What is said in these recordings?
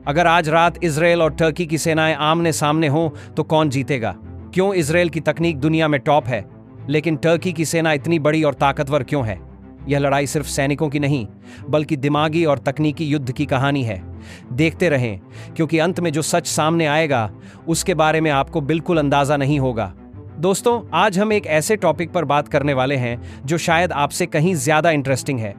अगर आज रात इजरायल और टर्की की सेनाएं आमने सामने हों तो कौन जीतेगा? क्यों इजरायल की तकनीक दुनिया में टॉप है, लेकिन टर्की की सेना इतनी बड़ी और ताकतवर क्यों है? यह लड़ाई सिर्फ सैनिकों की नहीं, बल्कि दिमागी और तकनीकी युद्ध की कहानी है। देखते रहें, क्योंकि अंत में जो सच सामने आएगा उसके बारे में आपको बिल्कुल अंदाजा नहीं होगा। दोस्तों, आज हम एक ऐसे टॉपिक पर बात करने वाले हैं जो शायद आपसे कहीं ज्यादा इंटरेस्टिंग है।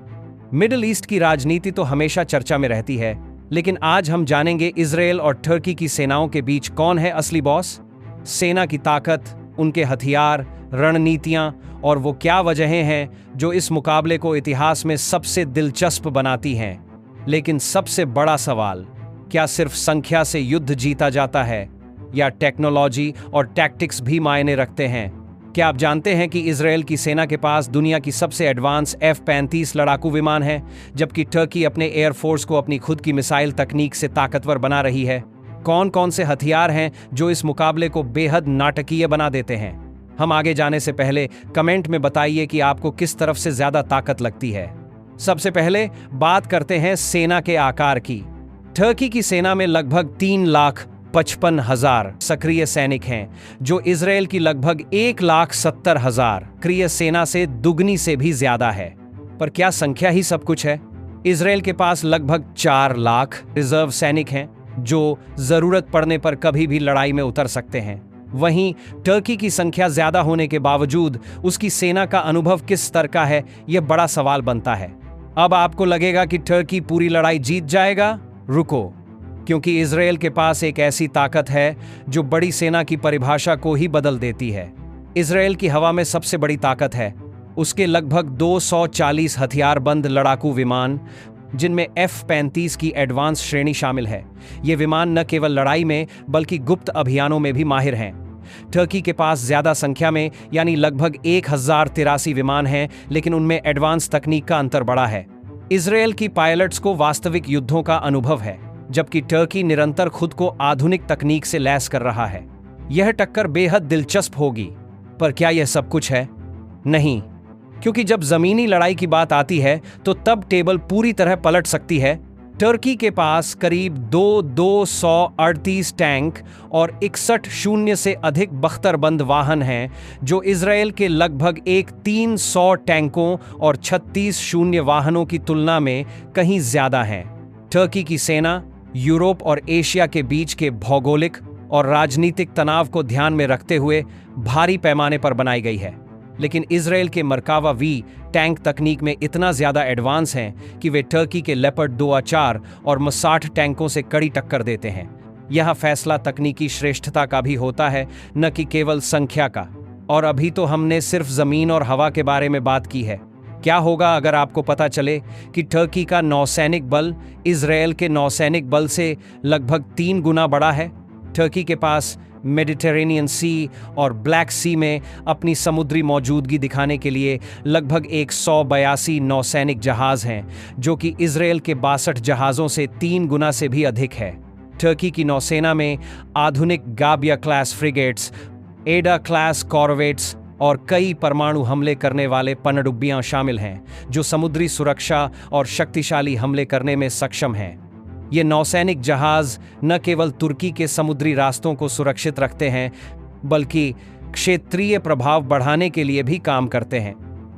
मिडिल ईस्ट की राजनीति तो हमेशा चर्चा में रहती है, लेकिन आज हम जानेंगे इजरायल और टर्की की सेनाओं के बीच कौन है असली बॉस। सेना की ताकत, उनके हथियार, रणनीतियां और वो क्या वजहें हैं जो इस मुकाबले को इतिहास में सबसे दिलचस्प बनाती हैं। लेकिन सबसे बड़ा सवाल, क्या सिर्फ संख्या से युद्ध जीता जाता है या टेक्नोलॉजी और टैक्टिक्स भी मायने रखते हैं? क्या आप जानते हैं कि इजरायल की सेना के पास दुनिया की सबसे एडवांस F-35 लड़ाकू विमान है, जबकि टर्की अपने एयरफोर्स को अपनी खुद की मिसाइल तकनीक से ताकतवर बना रही है? कौन कौन से हथियार हैं जो इस मुकाबले को बेहद नाटकीय बना देते हैं? हम आगे जाने से पहले कमेंट में बताइए कि आपको किस तरफ से ज्यादा ताकत लगती है। सबसे पहले बात करते हैं सेना के आकार की। टर्की की सेना में लगभग 3,55,000 सक्रिय सैनिक हैं, जो इजरायल की लगभग 1,70,000 सक्रिय सेना से दुगनी से भी ज्यादा है। पर क्या संख्या ही सब कुछ है? इजरायल के पास लगभग 4 लाख रिजर्व सैनिक हैं, जो जरूरत पड़ने पर कभी भी लड़ाई में उतर सकते हैं। वहीं टर्की की संख्या ज्यादा होने के बावजूद उसकी सेना का अनुभव किस स्तर का है, यह बड़ा सवाल बनता है। अब आपको लगेगा कि टर्की पूरी लड़ाई जीत जाएगा? रुको, क्योंकि इजरायल के पास एक ऐसी ताकत है जो बड़ी सेना की परिभाषा को ही बदल देती है। इजरायल की हवा में सबसे बड़ी ताकत है उसके लगभग 240 हथियारबंद लड़ाकू विमान, जिनमें F-35 की एडवांस श्रेणी शामिल है। ये विमान न केवल लड़ाई में बल्कि गुप्त अभियानों में भी माहिर हैं। टर्की के पास ज्यादा संख्या में यानी लगभग 1083 विमान हैं, लेकिन उनमें एडवांस तकनीक का अंतर बड़ा है। इजरायल की पायलट्स को वास्तविक युद्धों का अनुभव है, जबकि टर्की निरंतर खुद को आधुनिक तकनीक से लैस कर रहा है। यह टक्कर बेहद दिलचस्प होगी, पर क्या यह सब कुछ है? नहीं, क्योंकि जब जमीनी लड़ाई की बात आती है तो तब टेबल पूरी तरह पलट सकती है। टर्की के पास करीब 238 टैंक और 61 शून्य से अधिक बख्तरबंद वाहन हैं, जो इजरायल के लगभग 300 टैंकों और 36 शून्य वाहनों की तुलना में कहीं ज्यादा हैं। टर्की की सेना यूरोप और एशिया के बीच के भौगोलिक और राजनीतिक तनाव को ध्यान में रखते हुए भारी पैमाने पर बनाई गई है, लेकिन इजरायल के मरकावा V टैंक तकनीक में इतना ज्यादा एडवांस हैं कि वे टर्की के लेपर्ड 2A4 और मसाठ टैंकों से कड़ी टक्कर देते हैं। यह फैसला तकनीकी श्रेष्ठता का भी होता है, न कि केवल संख्या का। और अभी तो हमने सिर्फ जमीन और हवा के बारे में बात की है। क्या होगा अगर आपको पता चले कि टर्की का नौसैनिक बल इजरायल के नौसैनिक बल से लगभग 3 गुना बड़ा है? टर्की के पास मेडिटेरेनियन सी और ब्लैक सी में अपनी समुद्री मौजूदगी दिखाने के लिए लगभग 182 नौसैनिक जहाज हैं, जो कि इजरायल के 62 जहाज़ों से 3 गुना से भी अधिक है। टर्की की नौसेना में आधुनिक गाबिया क्लास फ्रिगेट्स, एडा क्लास कॉरवेट्स और कई परमाणु हमले करने वाले पनडुब्बियां शामिल हैं, जो समुद्री सुरक्षा और शक्तिशाली हमले करने में सक्षम हैं। ये नौसैनिक जहाज न केवल तुर्की के समुद्री रास्तों को सुरक्षित रखते हैं, बल्कि क्षेत्रीय प्रभाव बढ़ाने के लिए भी काम करते हैं।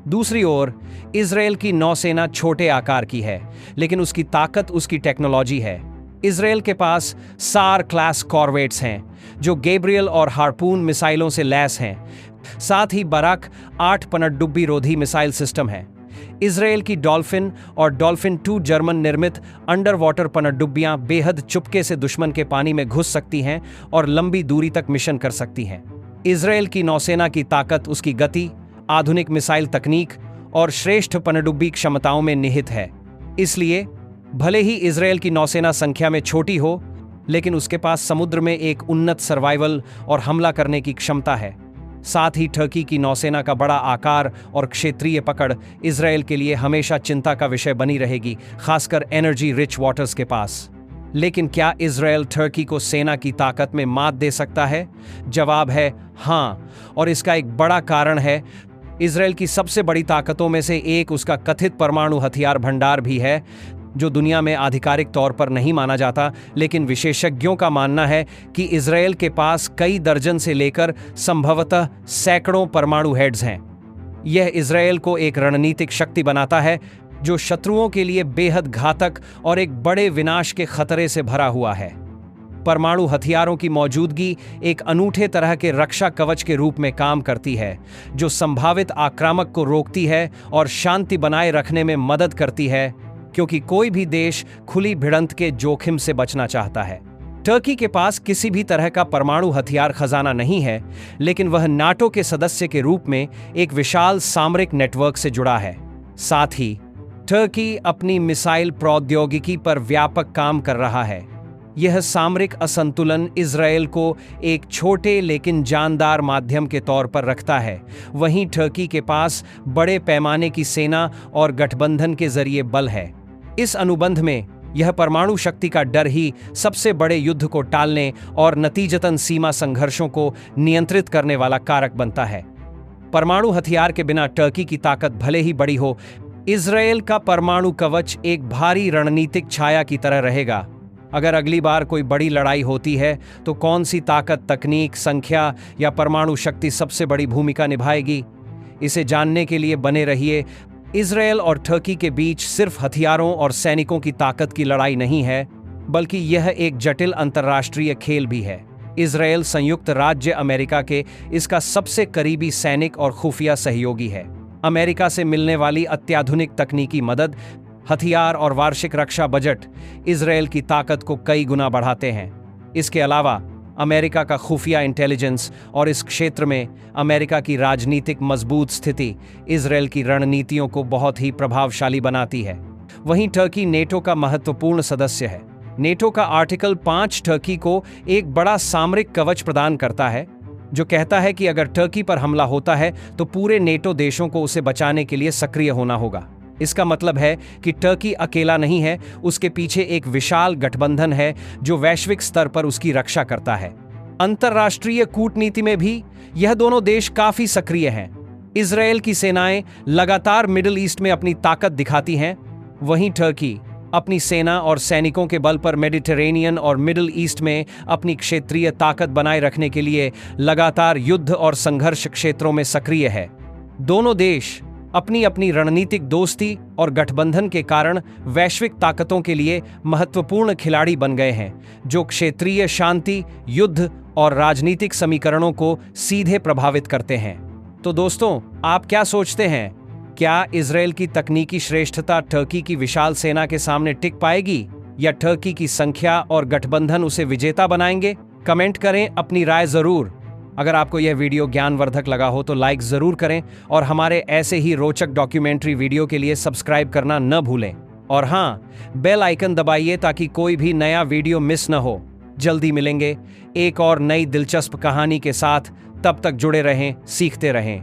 दूसरी ओर, इजरायल की नौसेना छोटे आकार की है, लेकिन उसकी ताकत उसकी टेक्नोलॉजी है। इजरायल के पास सार क्लास कॉरवेट्स हैं, जो गैब्रियल और हार्पून मिसाइलों से लैस हैं। साथ ही बराक 8 पनडुब्बी रोधी मिसाइल सिस्टम है। इजरायल की डॉल्फिन और डॉल्फिन 2 जर्मन निर्मित अंडर वाटर पनडुब्बियां बेहद चुपके से दुश्मन के पानी में घुस सकती हैं और लंबी दूरी तक मिशन कर सकती हैं। इजरायल की नौसेना की ताकत उसकी गति, आधुनिक मिसाइल तकनीक और श्रेष्ठ पनडुब्बी क्षमताओं में निहित है। इसलिए भले ही इजरायल की नौसेना संख्या में छोटी हो, लेकिन उसके पास समुद्र में एक उन्नत सर्वाइवल और हमला करने की क्षमता है। साथ ही टर्की की नौसेना का बड़ा आकार और क्षेत्रीय पकड़ इजरायल के लिए हमेशा चिंता का विषय बनी रहेगी, खासकर एनर्जी रिच वाटर्स के पास। लेकिन क्या इजरायल टर्की को सेना की ताकत में मात दे सकता है? जवाब है हाँ, और इसका एक बड़ा कारण है इजरायल की सबसे बड़ी ताकतों में से एक उसका कथित परमाणु हथियार भंडार भी है, जो दुनिया में आधिकारिक तौर पर नहीं माना जाता, लेकिन विशेषज्ञों का मानना है कि इजरायल के पास कई दर्जन से लेकर संभवतः सैकड़ों परमाणु हेड्स हैं। यह इजरायल को एक रणनीतिक शक्ति बनाता है जो शत्रुओं के लिए बेहद घातक और एक बड़े विनाश के खतरे से भरा हुआ है। परमाणु हथियारों की मौजूदगी एक अनूठे तरह के रक्षा कवच के रूप में काम करती है, जो संभावित आक्रामक को रोकती है और शांति बनाए रखने में मदद करती है, क्योंकि कोई भी देश खुली भिड़ंत के जोखिम से बचना चाहता है। टर्की के पास किसी भी तरह का परमाणु हथियार खजाना नहीं है, लेकिन वह नाटो के सदस्य के रूप में एक विशाल सामरिक नेटवर्क से जुड़ा है। साथ ही टर्की अपनी मिसाइल प्रौद्योगिकी पर व्यापक काम कर रहा है। यह सामरिक असंतुलन इजरायल को एक छोटे लेकिन जानदार माध्यम के तौर पर रखता है। वहीं टर्की के पास बड़े पैमाने की सेना और गठबंधन के जरिए बल है। इस अनुबंध में यह परमाणु शक्ति का डर ही सबसे बड़े युद्ध को टालने और नतीजतन सीमा संघर्षों को नियंत्रित करने वाला कारक बनता है। परमाणु हथियार के बिना टर्की की ताकत भले ही बड़ी हो, इजरायल का परमाणु कवच एक भारी रणनीतिक छाया की तरह रहेगा। अगर अगली बार कोई बड़ी लड़ाई होती है तो कौन सी ताकत, तकनीक, संख्या या परमाणु शक्ति सबसे बड़ी भूमिका निभाएगी? इसे जानने के लिए बने रहिए। इजरायल और टर्की के बीच सिर्फ हथियारों और सैनिकों की ताकत की लड़ाई नहीं है, बल्कि यह एक जटिल अंतर्राष्ट्रीय खेल भी है। इजरायल संयुक्त राज्य अमेरिका के इसका सबसे करीबी सैनिक और खुफिया सहयोगी है। अमेरिका से मिलने वाली अत्याधुनिक तकनीकी मदद, हथियार और वार्षिक रक्षा बजट इजरायल की ताकत को कई गुना बढ़ाते हैं। इसके अलावा अमेरिका का खुफिया इंटेलिजेंस और इस क्षेत्र में अमेरिका की राजनीतिक मजबूत स्थिति इजरायल की रणनीतियों को बहुत ही प्रभावशाली बनाती है। वहीं टर्की नेटो का महत्वपूर्ण सदस्य है। नेटो का आर्टिकल 5 टर्की को एक बड़ा सामरिक कवच प्रदान करता है, जो कहता है कि अगर टर्की पर हमला होता है तो पूरे नेटो देशों को उसे बचाने के लिए सक्रिय होना होगा। इसका मतलब है कि टर्की अकेला नहीं है, उसके पीछे एक विशाल गठबंधन है जो वैश्विक स्तर पर उसकी रक्षा करता है। अंतर्राष्ट्रीय कूटनीति में भी यह दोनों देश काफी सक्रिय हैं। इजरायल की सेनाएं लगातार मिडिल ईस्ट में अपनी ताकत दिखाती हैं, वहीं टर्की अपनी सेना और सैनिकों के बल पर मेडिटेरेनियन और मिडिल ईस्ट में अपनी क्षेत्रीय ताकत बनाए रखने के लिए लगातार युद्ध और संघर्ष क्षेत्रों में सक्रिय है। दोनों देश अपनी अपनी रणनीतिक दोस्ती और गठबंधन के कारण वैश्विक ताकतों के लिए महत्वपूर्ण खिलाड़ी बन गए हैं, जो क्षेत्रीय शांति, युद्ध और राजनीतिक समीकरणों को सीधे प्रभावित करते हैं। तो दोस्तों, आप क्या सोचते हैं? क्या इजरायल की तकनीकी श्रेष्ठता टर्की की विशाल सेना के सामने टिक पाएगी, या टर्की की संख्या और गठबंधन उसे विजेता बनाएंगे? कमेंट करें अपनी राय जरूर। अगर आपको यह वीडियो ज्ञानवर्धक लगा हो तो लाइक जरूर करें और हमारे ऐसे ही रोचक डॉक्यूमेंट्री वीडियो के लिए सब्सक्राइब करना न भूलें। और हाँ, बेल आइकन दबाइए ताकि कोई भी नया वीडियो मिस न हो। जल्दी मिलेंगे एक और नई दिलचस्प कहानी के साथ। तब तक जुड़े रहें, सीखते रहें।